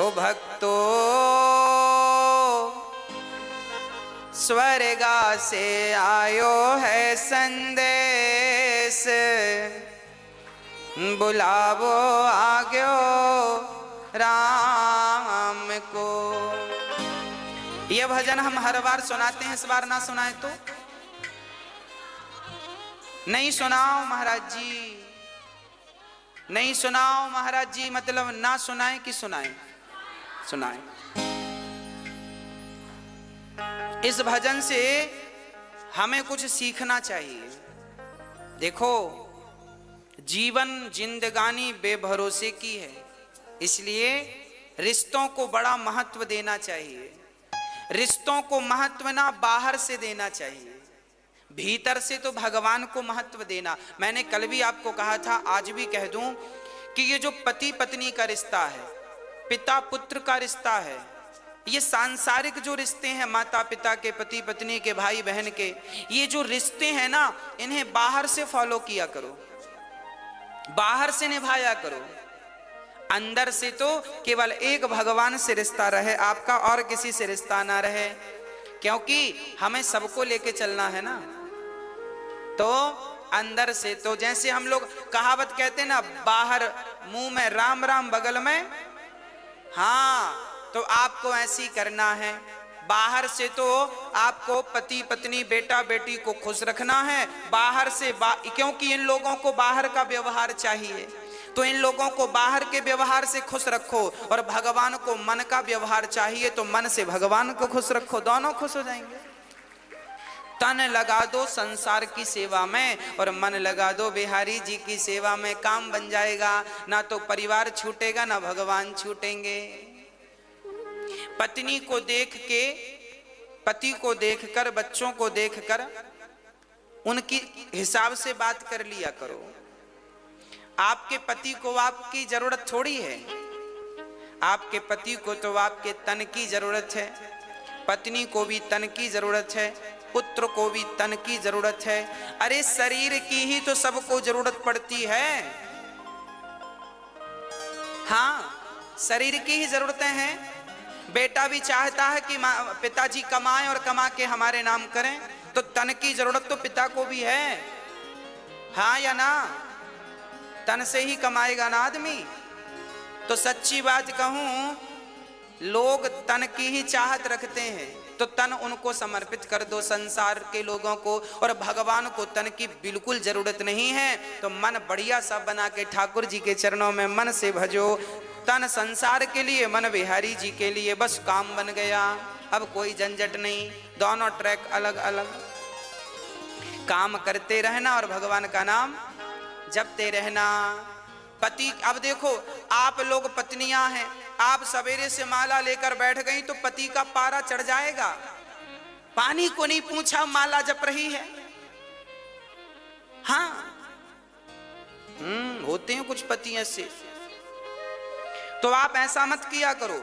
ओ भक्तो स्वर्गा से आयो है संदेश, बुलावो आग्यो राम को। यह भजन हम हर बार सुनाते हैं, इस बार ना सुनाए तो नहीं सुनाओ महाराज जी, नहीं सुनाओ महाराज जी, मतलब ना सुनाए कि सुनाए? सुनाए। इस भजन से हमें कुछ सीखना चाहिए। देखो, जीवन जिंदगानी बेभरोसे की है, इसलिए रिश्तों को बड़ा महत्व देना चाहिए। रिश्तों को महत्व ना बाहर से देना चाहिए, भीतर से तो भगवान को महत्व देना। मैंने कल भी आपको कहा था, आज भी कह दूं कि ये जो पति पत्नी का रिश्ता है, पिता पुत्र का रिश्ता है, ये सांसारिक जो रिश्ते हैं, माता पिता के, पति पत्नी के, भाई बहन के, ये जो रिश्ते हैं ना, इन्हें बाहर से फॉलो किया करो, बाहर से निभाया करो। अंदर से तो केवल एक भगवान से रिश्ता रहे आपका, और किसी से रिश्ता ना रहे, क्योंकि हमें सबको लेके चलना है ना। तो अंदर से तो जैसे हम लोग कहावत कहते हैं ना, बाहर मुंह में राम राम बगल में, हाँ, तो आपको ऐसी करना है। बाहर से तो आपको पति पत्नी बेटा बेटी को खुश रखना है, बाहर से क्योंकि इन लोगों को बाहर का व्यवहार चाहिए, तो इन लोगों को बाहर के व्यवहार से खुश रखो, और भगवान को मन का व्यवहार चाहिए, तो मन से भगवान को खुश रखो, दोनों खुश हो जाएंगे। तन लगा दो संसार की सेवा में और मन लगा दो बिहारी जी की सेवा में, काम बन जाएगा। ना तो परिवार छूटेगा, ना भगवान छूटेंगे। पत्नी को देख के, पति को देखकर, बच्चों को देखकर उनकी हिसाब से बात कर लिया करो। आपके पति को आपकी जरूरत थोड़ी है, आपके पति को तो आपके तन की जरूरत है, पत्नी को भी तन की जरूरत है, पुत्र को भी तन की जरूरत है। अरे शरीर की ही तो सबको जरूरत पड़ती है। हाँ, शरीर की ही जरूरतें हैं। बेटा भी चाहता है कि पिताजी कमाएं और कमा के हमारे नाम करें, तो तन की जरूरत तो पिता को भी है, हाँ या ना? तन से ही कमाएगा ना आदमी। तो सच्ची बात कहूं, लोग तन की ही चाहत रखते हैं, तो तन उनको समर्पित कर दो संसार के लोगों को, और भगवान को तन की बिल्कुल जरूरत नहीं है। तो मन बढ़िया सा बना के ठाकुर जी के चरणों में मन से भजो। तन संसार के लिए, मन बिहारी जी के लिए, बस काम बन गया। अब कोई झंझट नहीं, दोनों ट्रैक अलग अलग, काम करते रहना और भगवान का नाम जपते रहना। पति, अब देखो आप लोग पत्नियां हैं, आप सवेरे से माला लेकर बैठ गई तो पति का पारा चढ़ जाएगा। पानी को नहीं पूछा, माला जप रही है। हाँ, होते हैं कुछ पति ऐसे। तो आप ऐसा मत किया करो,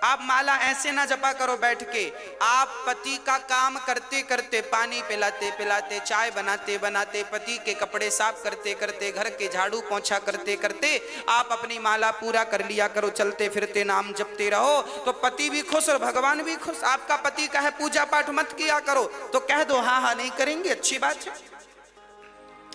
आप माला ऐसे ना जपा करो बैठ के। आप पति का काम करते करते, पानी पिलाते पिलाते, चाय बनाते बनाते, पति के कपड़े साफ करते करते, घर के झाड़ू पोंछा करते करते आप अपनी माला पूरा कर लिया करो। चलते फिरते नाम जपते रहो, तो पति भी खुश और भगवान भी खुश। आपका पति कहे पूजा पाठ मत किया करो, तो कह दो हाँ हाँ नहीं करेंगे, अच्छी बात है,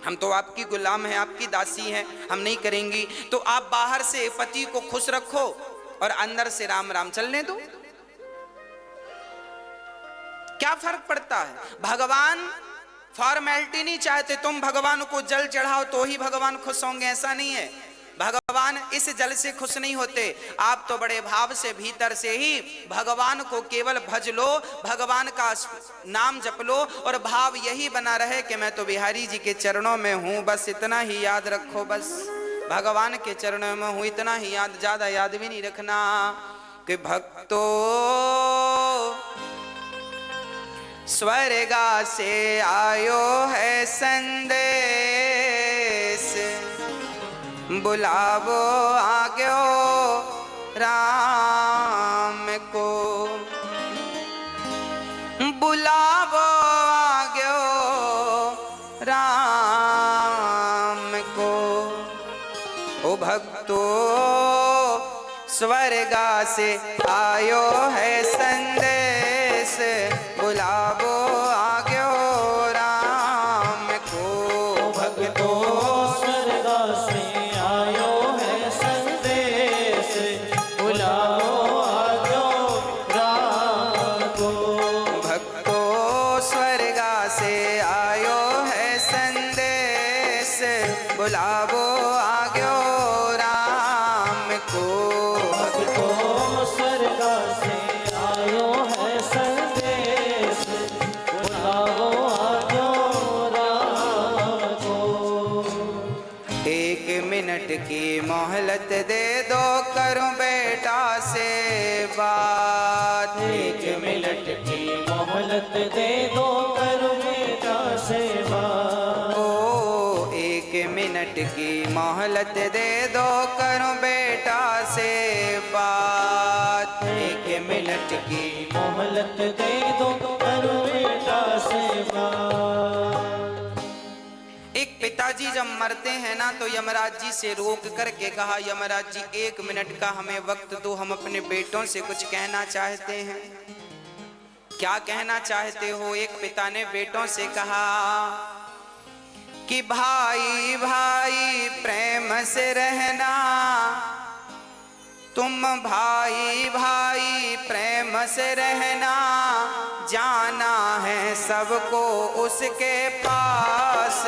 हम तो आपकी गुलाम हैं, आपकी दासी हैं, हम नहीं करेंगी। तो आप बाहर से पति को खुश रखो और अंदर से राम राम चलने दो। क्या फर्क पड़ता है? भगवान फॉर्मेलिटी नहीं चाहते, तुम भगवान को जल चढ़ाओ तो ही भगवान खुश होंगे, ऐसा नहीं है। भगवान इस जल से खुश नहीं होते। आप तो बड़े भाव से भीतर से ही भगवान को केवल भज लो, भगवान का नाम जप लो, और भाव यही बना रहे कि मैं तो बिहारी जी के चरणों में हूं, बस इतना ही याद रखो। बस भगवान के चरणों में हूं, इतना ही याद, ज्यादा याद भी नहीं रखना। कि भक्तो स्वर्गा से आयो है संदेश, बुलावो आग्यो राम को, बुलावो आग्यो राम को। ओ भक्तो स्वर्गा से आयो है संदेश, बुलावो आग्यो राम को। भक्तो स्वर्ग से आयो है संदेश, बुलाओ आग्यो राम को। भक्तो स्वर्ग से आयो है संदेश, बुलावो आग्यो राम को। भक्तो स्वर्ग से आयो है संदेश, बुलाओ आग्यो राम को। 1 मिनट की मोहलत दे दो, करूं बेटा से बात। 1 मिनट की मोहलत दे दो, करो बेटा से बात। ओ 1 मिनट की मोहलत दे दो, करूं बेटा से बात। 1 मिनट की मोहलत दे दो, करो बेटा से बात। एक पिताजी जब मरते हैं ना तो यमराज जी से रोक करके कहा, यमराज जी 1 मिनट का हमें वक्त दो, हम अपने बेटों से कुछ कहना चाहते हैं। क्या कहना चाहते हो? एक पिता ने बेटों से कहा कि भाई भाई प्रेम से रहना, तुम भाई भाई प्रेम से रहना, जाना है सबको उसके पास,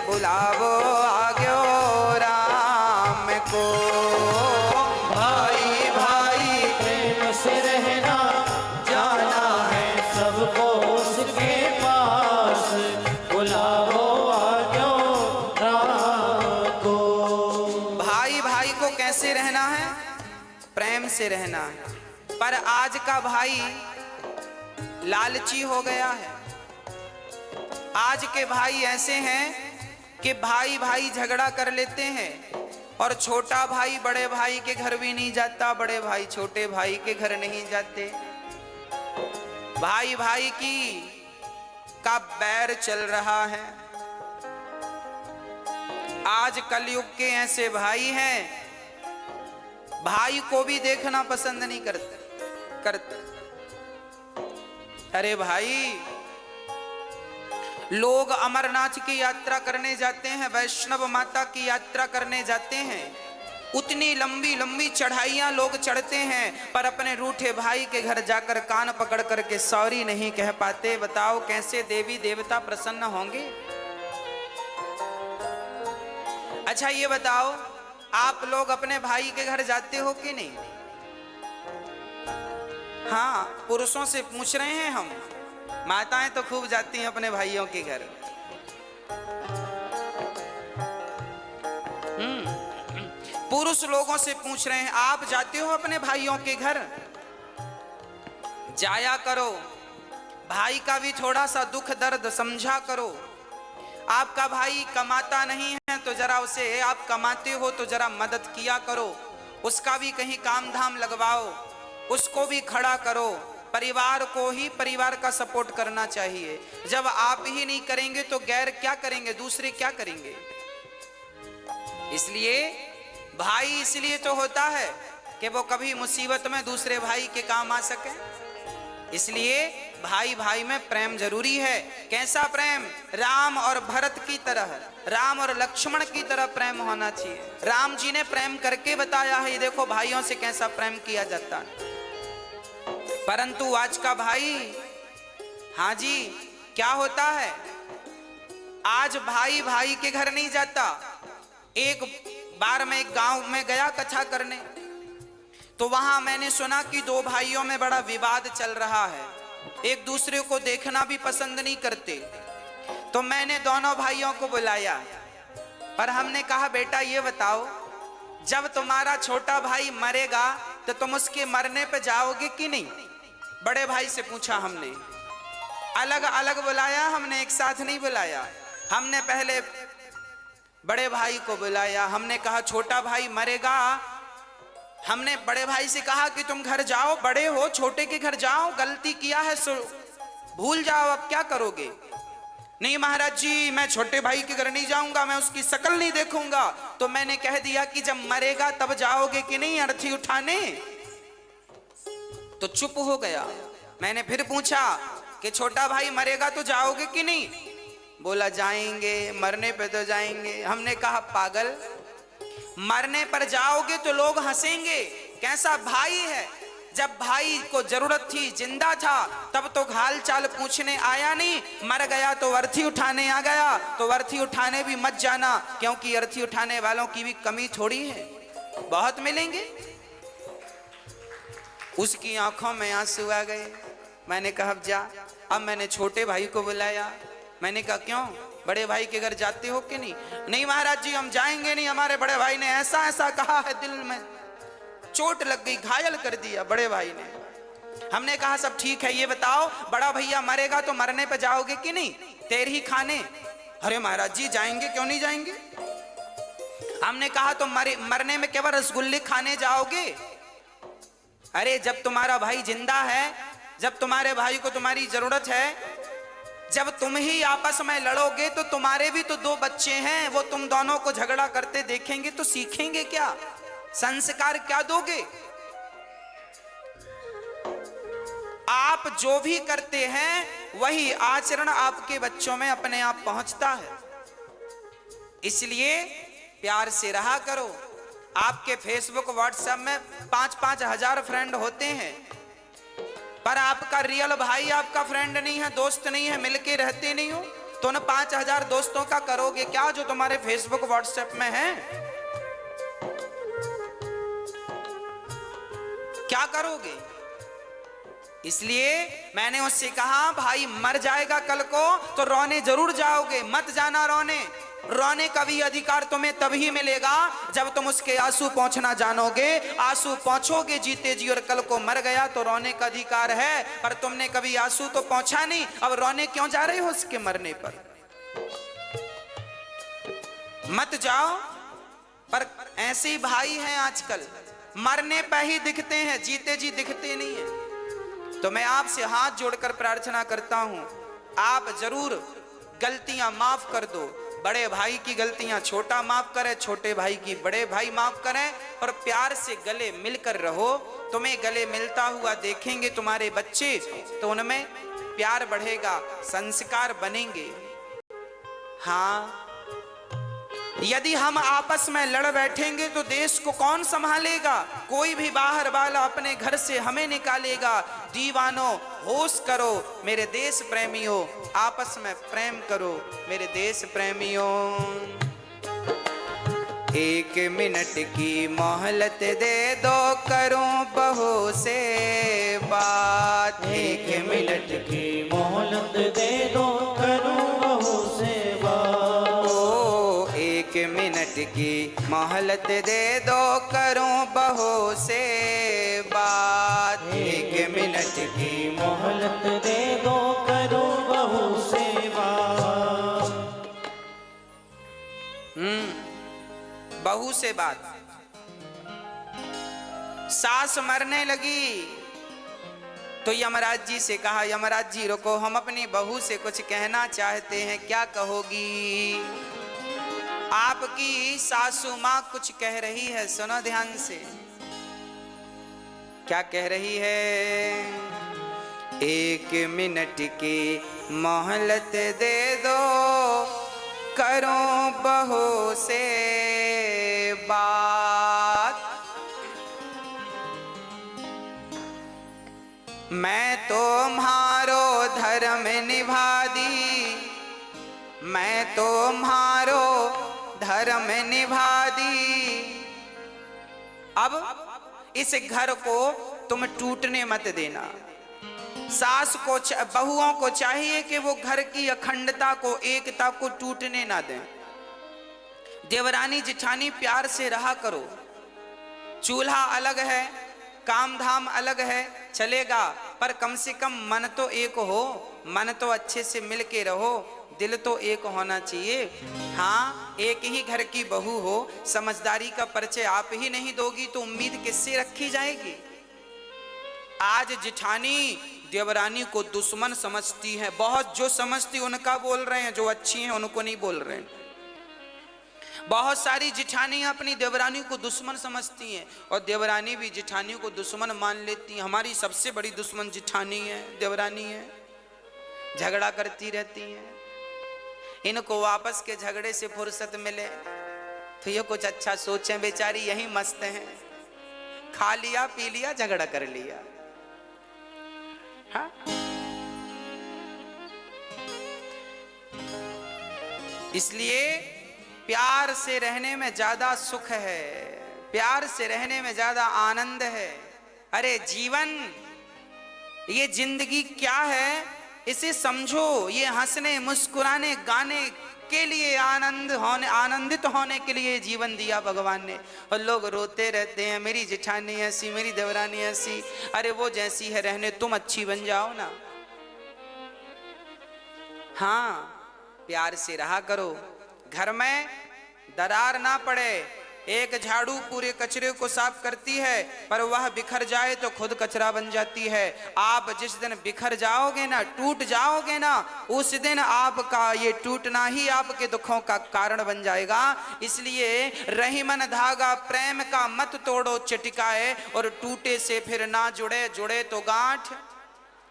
बुलावो आग्यो राम को। भाई भाई प्रेम से रहना, जाना है सबको उसके पास, बुलाओ आग्यो राम को। भाई भाई को कैसे रहना है? प्रेम से रहना है। पर आज का भाई लालची हो गया है। आज के भाई ऐसे हैं कि भाई भाई झगड़ा कर लेते हैं और छोटा भाई बड़े भाई के घर भी नहीं जाता, बड़े भाई छोटे भाई के घर नहीं जाते। भाई भाई की का बैर चल रहा है। आज कलयुग के ऐसे भाई हैं, भाई को भी देखना पसंद नहीं करते। अरे भाई, लोग अमरनाथ की यात्रा करने जाते हैं, वैष्णव माता की यात्रा करने जाते हैं, उतनी लंबी लंबी चढ़ाइयां लोग चढ़ते हैं, पर अपने रूठे भाई के घर जाकर कान पकड़ करके सॉरी नहीं कह पाते। बताओ कैसे देवी देवता प्रसन्न होंगे? अच्छा ये बताओ, आप लोग अपने भाई के घर जाते हो कि नहीं? हाँ, पुरुषों से पूछ रहे हैं हम। माताएं तो खूब जाती हैं अपने भाइयों के घर। पुरुष लोगों से पूछ रहे हैं, आप जाते हो अपने भाइयों के घर? जाया करो, भाई का भी थोड़ा सा दुख दर्द समझा करो। आपका भाई कमाता नहीं है तो जरा उसे, आप कमाते हो तो जरा मदद किया करो, उसका भी कहीं काम धाम लगवाओ, उसको भी खड़ा करो। परिवार को ही परिवार का सपोर्ट करना चाहिए। जब आप ही नहीं करेंगे तो गैर क्या करेंगे, दूसरे क्या करेंगे? इसलिए भाई इसलिए तो होता है कि वो कभी मुसीबत में दूसरे भाई के काम आ सके। इसलिए भाई भाई में प्रेम जरूरी है। कैसा प्रेम? राम और भरत की तरह, राम और लक्ष्मण की तरह प्रेम होना चाहिए। राम जी ने प्रेम करके बताया है, ये देखो भाइयों से कैसा प्रेम किया जाता है। परंतु आज का भाई, हाँ जी, क्या होता है? आज भाई भाई के घर नहीं जाता। एक बार मैं एक गांव में गया कथा करने, तो वहां मैंने सुना कि दो भाइयों में बड़ा विवाद चल रहा है, एक दूसरे को देखना भी पसंद नहीं करते। तो मैंने दोनों भाइयों को बुलाया, पर हमने कहा बेटा ये बताओ, जब तुम्हारा छोटा भाई मरेगा तो तुम उसके मरने पे जाओगे कि नहीं? बड़े भाई से पूछा हमने। अलग अलग बुलाया हमने, एक साथ नहीं बुलाया। हमने पहले बड़े भाई को बुलाया, हमने कहा छोटा भाई मरेगा। हमने बड़े भाई से कहा कि तुम घर जाओ, बड़े हो, छोटे के घर जाओ, गलती किया है सो भूल जाओ, अब क्या करोगे? नहीं महाराज जी, मैं छोटे भाई के घर नहीं जाऊंगा, मैं उसकी शक्ल नहीं देखूंगा। तो मैंने कह दिया कि जब मरेगा तब जाओगे कि नहीं अर्थी उठाने? तो चुप हो गया। मैंने फिर पूछा कि छोटा भाई मरेगा तो जाओगे कि नहीं? बोला जाएंगे, मरने पे तो जाएंगे। हमने कहा पागल, मरने पर जाओगे तो लोग हंसेंगे, कैसा भाई है। जब भाई को जरूरत थी, जिंदा था, तब तो हाल चाल पूछने आया नहीं, मर गया तो अर्थी उठाने आ गया। तो अर्थी उठाने भी मत जाना, क्योंकि अर्थी उठाने वालों की भी कमी थोड़ी है, बहुत मिलेंगे। उसकी आंखों में आंसू आ गए। मैंने कहा अब जा। अब मैंने छोटे भाई को बुलाया। मैंने कहा क्यों, बड़े भाई के घर जाते हो कि नहीं? नहीं महाराज जी हम जाएंगे नहीं, हमारे बड़े भाई ने ऐसा ऐसा कहा है, दिल में चोट लग गई, घायल कर दिया बड़े भाई ने। हमने कहा सब ठीक है, ये बताओ बड़ा भैया मरेगा तो मरने पे जाओगे कि नहीं, तेर ही खाने? अरे महाराज जी जाएंगे, क्यों नहीं जाएंगे। हमने कहा तो मरने में केवल रसगुल्ले खाने जाओगे? अरे जब तुम्हारा भाई जिंदा है, जब तुम्हारे भाई को तुम्हारी जरूरत है, जब तुम ही आपस में लड़ोगे तो तुम्हारे भी तो दो बच्चे हैं, वो तुम दोनों को झगड़ा करते देखेंगे तो सीखेंगे क्या, संस्कार क्या दोगे? आप जो भी करते हैं वही आचरण आपके बच्चों में अपने आप पहुंचता है। इसलिए प्यार से रहा करो। आपके फेसबुक व्हाट्सएप में 5-5 हजार फ्रेंड होते हैं, पर आपका रियल भाई आपका फ्रेंड नहीं है, दोस्त नहीं है, मिलके रहते नहीं हो, तो उन 5,000 दोस्तों का करोगे क्या जो तुम्हारे फेसबुक व्हाट्सएप में है? क्या करोगे? इसलिए मैंने उससे कहा भाई मर जाएगा कल को तो रोने जरूर जाओगे, मत जाना रोने। रोने का भी अधिकार तुम्हें तभी मिलेगा जब तुम उसके आंसू पहुंचना जानोगे। आंसू पहुंचोगे जीते जी, और कल को मर गया तो रोने का अधिकार है, पर तुमने कभी आंसू तो पहुंचा नहीं, अब रोने क्यों जा रहे हो उसके मरने पर? मत जाओ। पर ऐसे ही भाई हैं आजकल, मरने पर ही दिखते हैं, जीते जी दिखते नहीं है। तो मैं आपसे हाथ जोड़कर प्रार्थना करता हूं, आप जरूर गलतियां माफ कर दो। बड़े भाई की गलतियां छोटा माफ करे, छोटे भाई की बड़े भाई माफ करें, और प्यार से गले मिलकर रहो। तुम्हें गले मिलता हुआ देखेंगे तुम्हारे बच्चे तो उनमें प्यार बढ़ेगा, संस्कार बनेंगे। हाँ, यदि हम आपस में लड़ बैठेंगे तो देश को कौन संभालेगा? कोई भी बाहर वाला अपने घर से हमें निकालेगा। दीवानों होश करो मेरे देश प्रेमियों, आपस में प्रेम करो मेरे देश प्रेमियों। 1 मिनट की मोहलत दे दो, करूं बहू से बात। 1 मिनट की मोहलत दे दो, करूं बहू से बात। 1 मिनट की मोहलत दे दो, करूं बहू से बात। 1 मिनट की मोहलत दे दो, करूं बहू से बात। बहू से बात। सास मरने लगी तो यमराज जी से कहा, यमराज जी रुको, हम अपनी बहू से कुछ कहना चाहते हैं, क्या कहोगी? आपकी सासू माँ कुछ कह रही है, सुनो ध्यान से। क्या कह रही है? 1 मिनट की मोहलत दे दो, करूं बहू से बात। मैं तुम्हारो धर्म निभा दी, मैं तुम्हारो धर्म निभा दी। अब इस घर को तुम टूटने मत देना। सास को, बहुओं को चाहिए कि वो घर की अखंडता को, एकता को टूटने ना दें। देवरानी जिठानी प्यार से रहा करो। चूल्हा अलग है, काम धाम अलग है, चलेगा, पर कम से कम मन तो एक हो, मन तो अच्छे से मिल के रहो, दिल तो एक होना चाहिए। हाँ, एक ही घर की बहू हो, समझदारी का परिचय आप ही नहीं दोगी तो उम्मीद किससे रखी जाएगी? आज जिठानी देवरानी को दुश्मन समझती है, बहुत जो समझती उनका बोल रहे हैं, जो अच्छी हैं उनको नहीं बोल रहे हैं। बहुत सारी जिठानियां अपनी देवरानी को दुश्मन समझती हैं और देवरानी भी जिठानी को दुश्मन मान लेती हैं। हमारी सबसे बड़ी दुश्मन जिठानी है, देवरानी है, झगड़ा करती रहती हैं। इनको वापस के झगड़े से फुर्सत मिले तो ये कुछ अच्छा सोचें, बेचारी यही मस्त हैं, खा लिया पी लिया झगड़ा कर लिया। हाँ? इसलिए प्यार से रहने में ज्यादा सुख है, प्यार से रहने में ज्यादा आनंद है। अरे जीवन, ये जिंदगी क्या है इसे समझो। ये हंसने मुस्कुराने गाने के लिए, आनंदित होने के लिए जीवन दिया भगवान ने। और लोग रोते रहते हैं, मेरी जेठानी ऐसी, मेरी देवरानी ऐसी। अरे वो जैसी है रहने, तुम अच्छी बन जाओ ना। हाँ, प्यार से रहा करो, घर में दरार ना पड़े। एक झाड़ू पूरे कचरे को साफ करती है, पर वह बिखर जाए तो खुद कचरा बन जाती है। आप जिस दिन बिखर जाओगे ना, टूट जाओगे ना, उस दिन आपका ये टूटना ही आपके दुखों का कारण बन जाएगा। इसलिए रहीमन धागा प्रेम का मत तोड़ो चटिकाए, और टूटे से फिर ना जुड़े, जुड़े तो गांठ।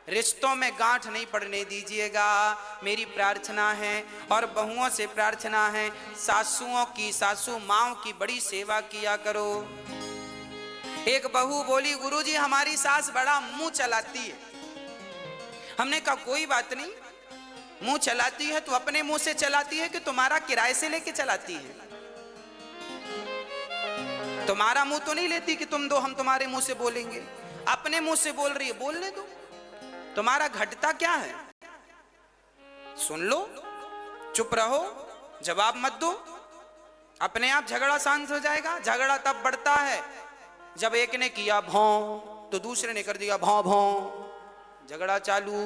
रिश्तों में गांठ नहीं पड़ने दीजिएगा, मेरी प्रार्थना है। और बहुओं से प्रार्थना है, सासुओं की, सासू माओं की बड़ी सेवा किया करो। एक बहू बोली, गुरुजी हमारी सास बड़ा मुंह चलाती है। हमने कहा कोई बात नहीं, मुंह चलाती है तो अपने मुंह से चलाती है कि तुम्हारा किराए से लेके चलाती है? तुम्हारा मुंह तो नहीं लेती कि तुम दो हम तुम्हारे मुंह से बोलेंगे। अपने मुंह से बोल रही है, बोलने दो। तुम्हारा घटता क्या है? सुन लो, चुप रहो, जवाब मत दो, अपने आप झगड़ा शांत हो जाएगा। झगड़ा तब बढ़ता है जब एक ने किया भौं तो दूसरे ने कर दिया भौं भौं, झगड़ा चालू।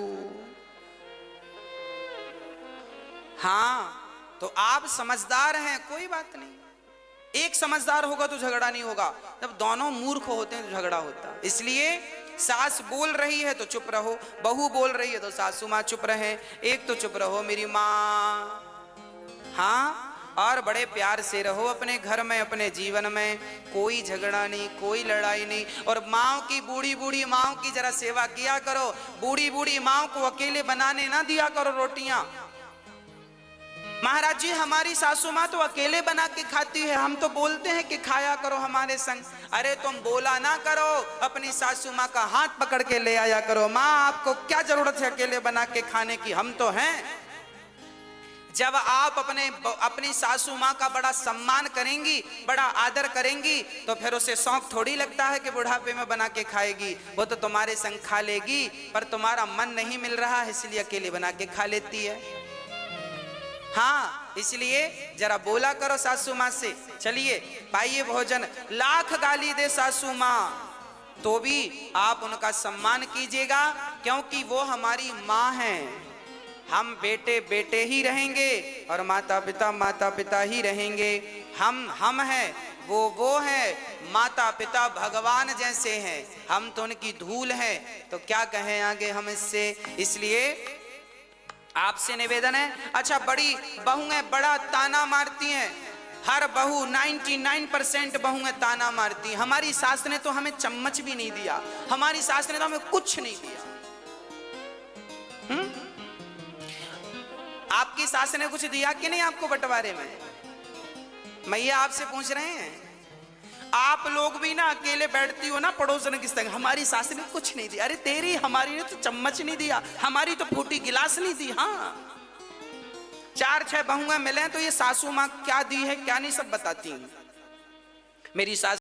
हाँ, तो आप समझदार हैं, कोई बात नहीं। एक समझदार होगा तो झगड़ा नहीं होगा, जब दोनों मूर्ख होते हैं तो झगड़ा होता है। इसलिए सास बोल रही है तो चुप रहो, बहू बोल रही है तो सासू माँ चुप रहे, एक तो चुप रहो मेरी माँ। हाँ, और बड़े प्यार से रहो अपने घर में, अपने जीवन में। कोई झगड़ा नहीं, कोई लड़ाई नहीं। और माँ की, बूढ़ी बूढ़ी माँ की जरा सेवा किया करो। बूढ़ी बूढ़ी माँ को अकेले बनाने ना दिया करो रोटियां। महाराज जी हमारी सासू माँ तो अकेले बना के खाती है, हम तो बोलते हैं कि खाया करो हमारे संग। अरे तुम बोला ना करो, अपनी सासू माँ का हाथ पकड़ के ले आया करो। माँ आपको क्या जरूरत है अकेले बना के खाने की, हम तो हैं। जब आप अपनी सासू माँ का बड़ा सम्मान करेंगी, बड़ा आदर करेंगी, तो फिर उसे शौक थोड़ी लगता है कि बुढ़ापे में बना के खाएगी। वो तो तुम्हारे संग खा लेगी, पर तुम्हारा मन नहीं मिल रहा है इसलिए अकेले बना के खा लेती है। हाँ, इसलिए जरा बोला करो सासू माँ से, चलिए पाइए भोजन। लाख गाली दे सासू माँ तो भी आप उनका सम्मान कीजिएगा, क्योंकि वो हमारी माँ हैं। हम बेटे बेटे ही रहेंगे और माता पिता ही रहेंगे। हम हैं, वो है। माता पिता भगवान जैसे हैं, हम तो उनकी धूल हैं, तो क्या कहें आगे हम इससे। इसलिए आपसे निवेदन है। अच्छा, बड़ी बहुएं बड़ा ताना मारती हैं, हर बहू 99% बहुएं ताना मारती हैं। हमारी सास ने तो हमें चम्मच भी नहीं दिया, हमारी सास ने तो हमें कुछ नहीं दिया। आपकी सास ने कुछ दिया कि नहीं आपको बंटवारे में? मैया आपसे पूछ रहे हैं। आप लोग भी ना अकेले बैठती हो ना पड़ोसन की संग, हमारी सास ने कुछ नहीं दिया। अरे तेरी, हमारी ने तो चम्मच नहीं दिया, हमारी तो फूटी गिलास नहीं दी। हाँ, 4-6 बहुएं मिले तो ये सासू माँ क्या दी है क्या नहीं सब बताती हैं। मेरी सास